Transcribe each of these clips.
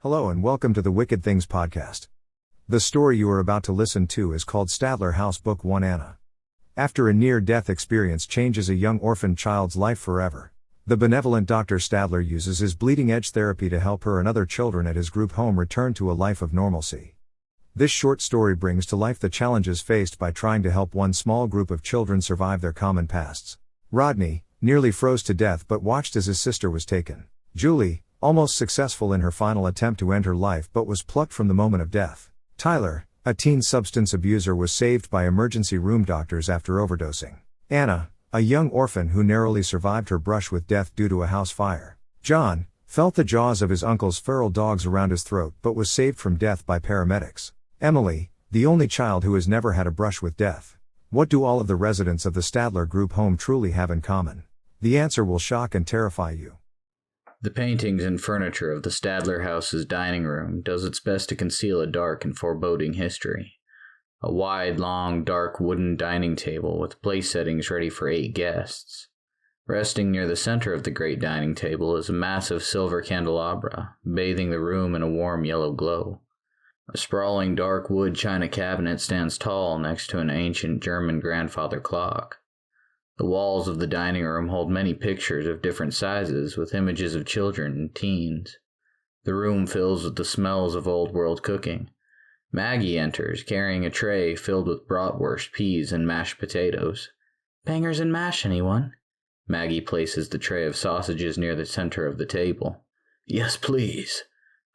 Hello and welcome to the Wicked Things podcast. The story you are about to listen to is called Stadler House Book 1 Anna. After a near-death experience changes a young orphan child's life forever, the benevolent Dr. Stadler uses his bleeding-edge therapy to help her and other children at his group home return to a life of normalcy. This short story brings to life the challenges faced by trying to help one small group of children survive their common pasts. Rodney nearly froze to death but watched as his sister was taken. Julie, almost successful in her final attempt to end her life but was plucked from the moment of death. Tyler, a teen substance abuser, was saved by emergency room doctors after overdosing. Anna, a young orphan who narrowly survived her brush with death due to a house fire. John felt the jaws of his uncle's feral dogs around his throat but was saved from death by paramedics. Emily, the only child who has never had a brush with death. What do all of the residents of the Stadler group home truly have in common? The answer will shock and terrify you. The paintings and furniture of the Stadler house's dining room does its best to conceal a dark and foreboding history. A wide, long, dark wooden dining table with place settings ready for 8 guests. Resting near the center of the great dining table is a massive silver candelabra, bathing the room in a warm yellow glow. A sprawling dark wood china cabinet stands tall next to an ancient German grandfather clock. The walls of the dining room hold many pictures of different sizes with images of children and teens. The room fills with the smells of old-world cooking. Maggie enters, carrying a tray filled with bratwurst, peas, and mashed potatoes. "Bangers and mash, anyone?" Maggie places the tray of sausages near the center of the table. "Yes, please."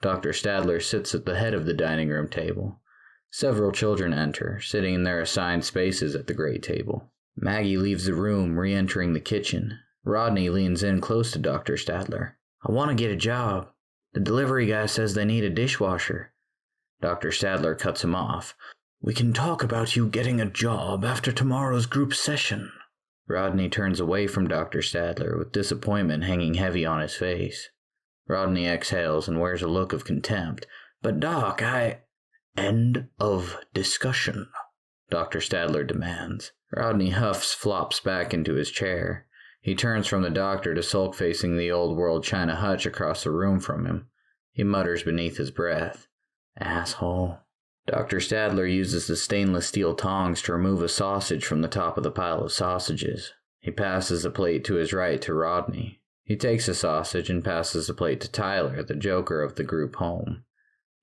Dr. Stadler sits at the head of the dining room table. Several children enter, sitting in their assigned spaces at the great table. Maggie leaves the room, re-entering the kitchen. Rodney leans in close to Dr. Stadler. "I want to get a job. The delivery guy says they need a dishwasher." Dr. Stadler cuts him off. "We can talk about you getting a job after tomorrow's group session." Rodney turns away from Dr. Stadler with disappointment hanging heavy on his face. Rodney exhales and wears a look of contempt. "But Doc, End of discussion," Dr. Stadler demands. Rodney huffs, flops back into his chair. He turns from the doctor to sulk facing the old-world china hutch across the room from him. He mutters beneath his breath, "Asshole." Dr. Stadler uses the stainless steel tongs to remove a sausage from the top of the pile of sausages. He passes the plate to his right to Rodney. He takes a sausage and passes the plate to Tyler, the joker of the group home.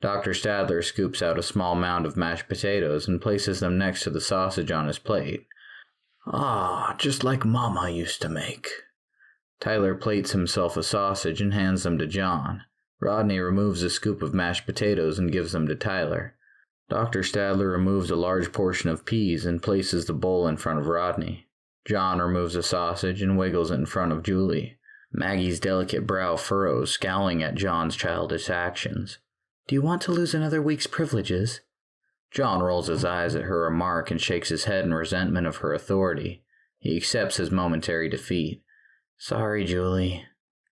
Dr. Stadler scoops out a small mound of mashed potatoes and places them next to the sausage on his plate. "Ah, just like Mama used to make." Tyler plates himself a sausage and hands them to John. Rodney removes a scoop of mashed potatoes and gives them to Tyler. Dr. Stadler removes a large portion of peas and places the bowl in front of Rodney. John removes a sausage and wiggles it in front of Julie. Maggie's delicate brow furrows, scowling at John's childish actions. "Do you want to lose another week's privileges?" John rolls his eyes at her remark and shakes his head in resentment of her authority. He accepts his momentary defeat. "Sorry, Julie."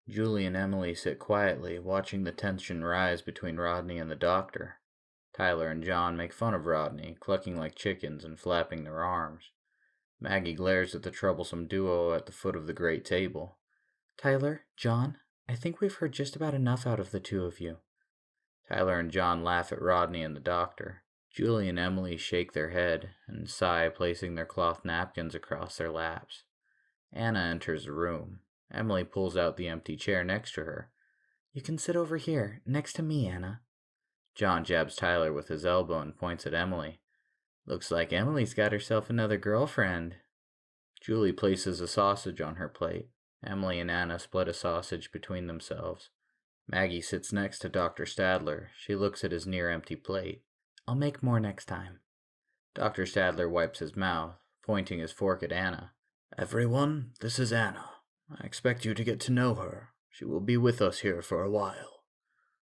Julie and Emily sit quietly, watching the tension rise between Rodney and the doctor. Tyler and John make fun of Rodney, clucking like chickens and flapping their arms. Maggie glares at the troublesome duo at the foot of the great table. "Tyler, John, I think we've heard just about enough out of the two of you." Tyler and John laugh at Rodney and the doctor. Julie and Emily shake their head and sigh, placing their cloth napkins across their laps. Anna enters the room. Emily pulls out the empty chair next to her. "You can sit over here, next to me, Anna." John jabs Tyler with his elbow and points at Emily. "Looks like Emily's got herself another girlfriend." Julie places a sausage on her plate. Emily and Anna split a sausage between themselves. Maggie sits next to Dr. Stadler. She looks at his near-empty plate. "I'll make more next time." Dr. Stadler wipes his mouth, pointing his fork at Anna. "Everyone, this is Anna. I expect you to get to know her. She will be with us here for a while."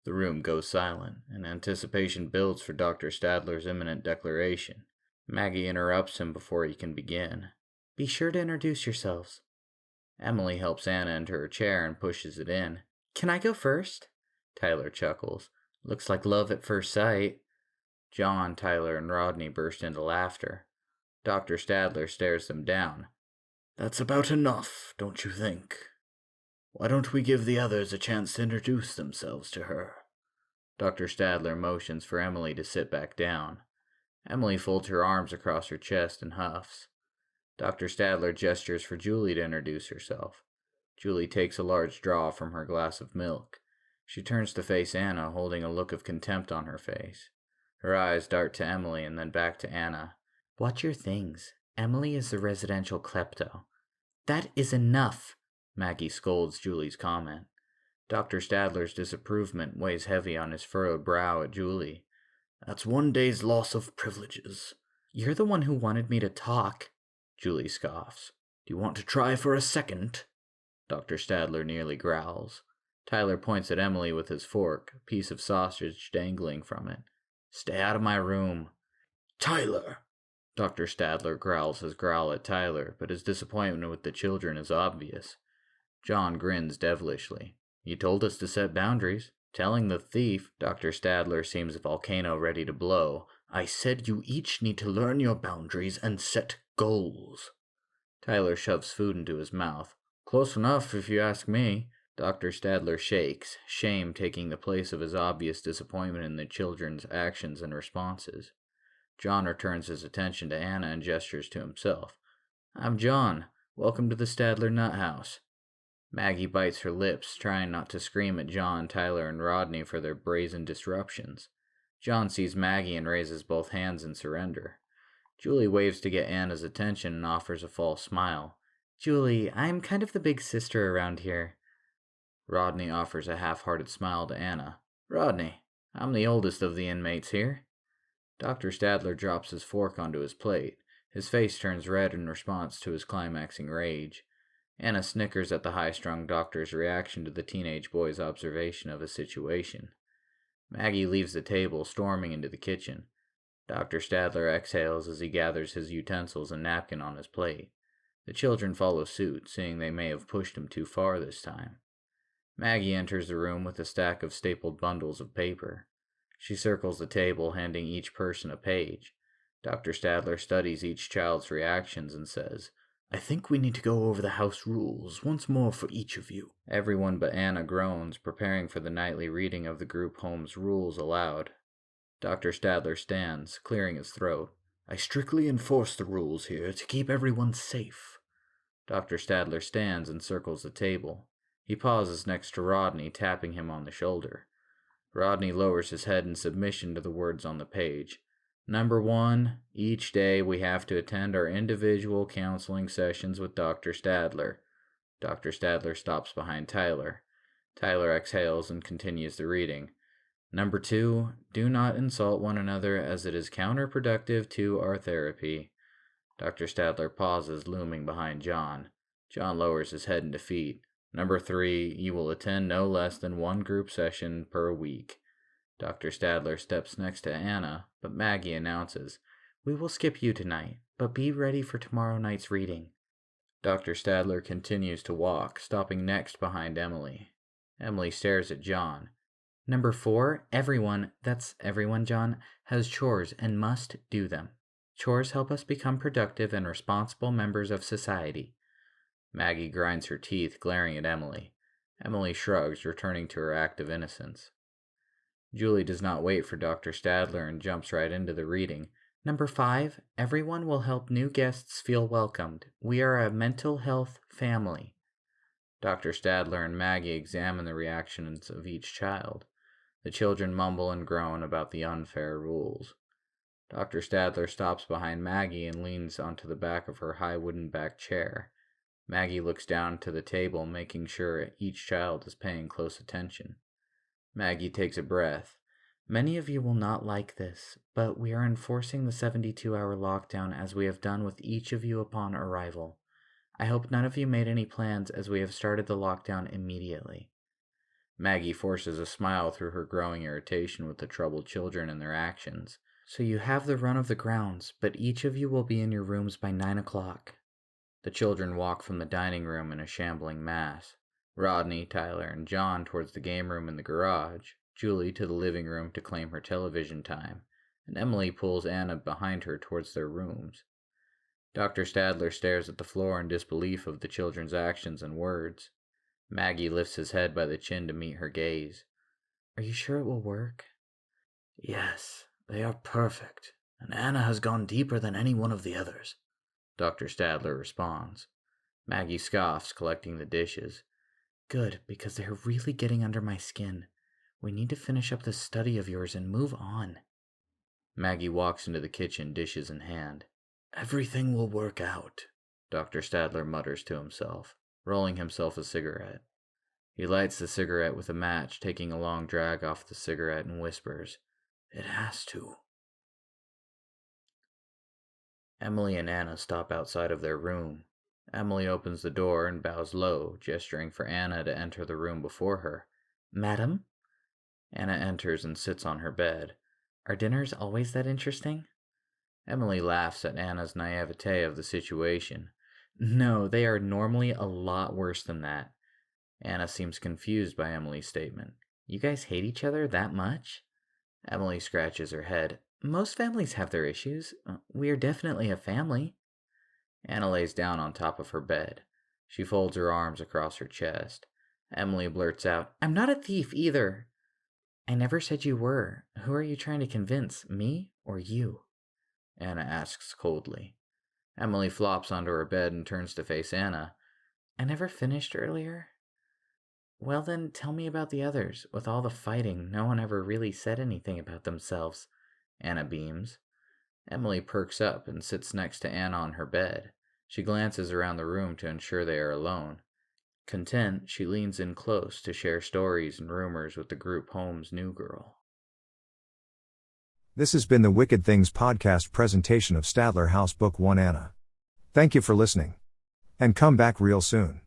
The room goes silent, and anticipation builds for Dr. Stadler's imminent declaration. Maggie interrupts him before he can begin. "Be sure to introduce yourselves." Emily helps Anna into her chair and pushes it in. "Can I go first?" Tyler chuckles. "Looks like love at first sight." John, Tyler, and Rodney burst into laughter. Dr. Stadler stares them down. "That's about enough, don't you think? Why don't we give the others a chance to introduce themselves to her? Dr. Stadler motions for Emily to sit back down. Emily folds her arms across her chest and huffs. Dr. Stadler gestures for Julie to introduce herself. Julie takes a large draw from her glass of milk. She turns to face Anna, holding a look of contempt on her face. Her eyes dart to Emily and then back to Anna. "Watch your things. Emily is the residential klepto." "That is enough," Maggie scolds Julie's comment. Dr. Stadler's disapproval weighs heavy on his furrowed brow at Julie. "That's one day's loss of privileges." "You're the one who wanted me to talk," Julie scoffs. "Do you want to try for a second?" Dr. Stadler nearly growls. Tyler points at Emily with his fork, a piece of sausage dangling from it. "Stay out of my room." "Tyler!" Dr. Stadler growls his growl at Tyler, but his disappointment with the children is obvious. John grins devilishly. "You told us to set boundaries. Telling the thief," Dr. Stadler seems a volcano ready to blow. "I said you each need to learn your boundaries and set goals." Tyler shoves food into his mouth. "Close enough, if you ask me." Dr. Stadler shakes, shame taking the place of his obvious disappointment in the children's actions and responses. John returns his attention to Anna and gestures to himself. "I'm John. Welcome to the Stadler Nut House." Maggie bites her lips, trying not to scream at John, Tyler, and Rodney for their brazen disruptions. John sees Maggie and raises both hands in surrender. Julie waves to get Anna's attention and offers a false smile. "Julie, I'm kind of the big sister around here." Rodney offers a half-hearted smile to Anna. "Rodney, I'm the oldest of the inmates here." Dr. Stadler drops his fork onto his plate. His face turns red in response to his climaxing rage. Anna snickers at the high-strung doctor's reaction to the teenage boy's observation of his situation. Maggie leaves the table, storming into the kitchen. Dr. Stadler exhales as he gathers his utensils and napkin on his plate. The children follow suit, seeing they may have pushed him too far this time. Maggie enters the room with a stack of stapled bundles of paper. She circles the table, handing each person a page. Dr. Stadler studies each child's reactions and says, "I think we need to go over the house rules once more for each of you." Everyone but Anna groans, preparing for the nightly reading of the group home's rules aloud. Dr. Stadler stands, clearing his throat. "I strictly enforce the rules here to keep everyone safe." Dr. Stadler stands and circles the table. He pauses next to Rodney, tapping him on the shoulder. Rodney lowers his head in submission to the words on the page. "Number 1, each day we have to attend our individual counseling sessions with Dr. Stadler." Dr. Stadler stops behind Tyler. Tyler exhales and continues the reading. "Number 2, do not insult one another as it is counterproductive to our therapy." Dr. Stadler pauses, looming behind John. John lowers his head in defeat. "Number 3, you will attend no less than one group session per week." Dr. Stadler steps next to Anna, but Maggie announces, "We will skip you tonight, but be ready for tomorrow night's reading." Dr. Stadler continues to walk, stopping next behind Emily. Emily stares at John. "Number 4, everyone, that's everyone, John, has chores and must do them. Chores help us become productive and responsible members of society." Maggie grinds her teeth, glaring at Emily. Emily shrugs, returning to her act of innocence. Julie does not wait for Dr. Stadler and jumps right into the reading. "Number 5, everyone will help new guests feel welcomed. We are a mental health family." Dr. Stadler and Maggie examine the reactions of each child. The children mumble and groan about the unfair rules. Dr. Stadler stops behind Maggie and leans onto the back of her high wooden-backed chair. Maggie looks down to the table, making sure each child is paying close attention. Maggie takes a breath. "Many of you will not like this, but we are enforcing the 72-hour lockdown as we have done with each of you upon arrival. I hope none of you made any plans as we have started the lockdown immediately." Maggie forces a smile through her growing irritation with the troubled children and their actions. "So you have the run of the grounds, but each of you will be in your rooms by 9 o'clock. The children walk from the dining room in a shambling mass. Rodney, Tyler, and John towards the game room in the garage, Julie to the living room to claim her television time, and Emily pulls Anna behind her towards their rooms. Dr. Stadler stares at the floor in disbelief of the children's actions and words. Maggie lifts his head by the chin to meet her gaze. Are you sure it will work? Yes, they are perfect, and Anna has gone deeper than any one of the others, Dr. Stadler responds. Maggie scoffs, collecting the dishes. Good, because they're really getting under my skin. We need to finish up this study of yours and move on. Maggie walks into the kitchen, dishes in hand. Everything will work out, Dr. Stadler mutters to himself, rolling himself a cigarette. He lights the cigarette with a match, taking a long drag off the cigarette, and whispers, It has to. Emily and Anna stop outside of their room. Emily opens the door and bows low, gesturing for Anna to enter the room before her. Madam? Anna enters and sits on her bed. Are dinners always that interesting? Emily laughs at Anna's naivete of the situation. No, they are normally a lot worse than that. Anna seems confused by Emily's statement. You guys hate each other that much? Emily scratches her head. Most families have their issues. We are definitely a family. Anna lays down on top of her bed. She folds her arms across her chest. Emily blurts out, I'm not a thief either. I never said you were. Who are you trying to convince, me or you? Anna asks coldly. Emily flops onto her bed and turns to face Anna. I never finished earlier. Well then, tell me about the others. With all the fighting, no one ever really said anything about themselves. Anna beams. Emily perks up and sits next to Anna on her bed. She glances around the room to ensure they are alone. Content, she leans in close to share stories and rumors with the group home's new girl. This has been the Wicked Things podcast presentation of Stadler House Book 1 Anna. Thank you for listening. And come back real soon.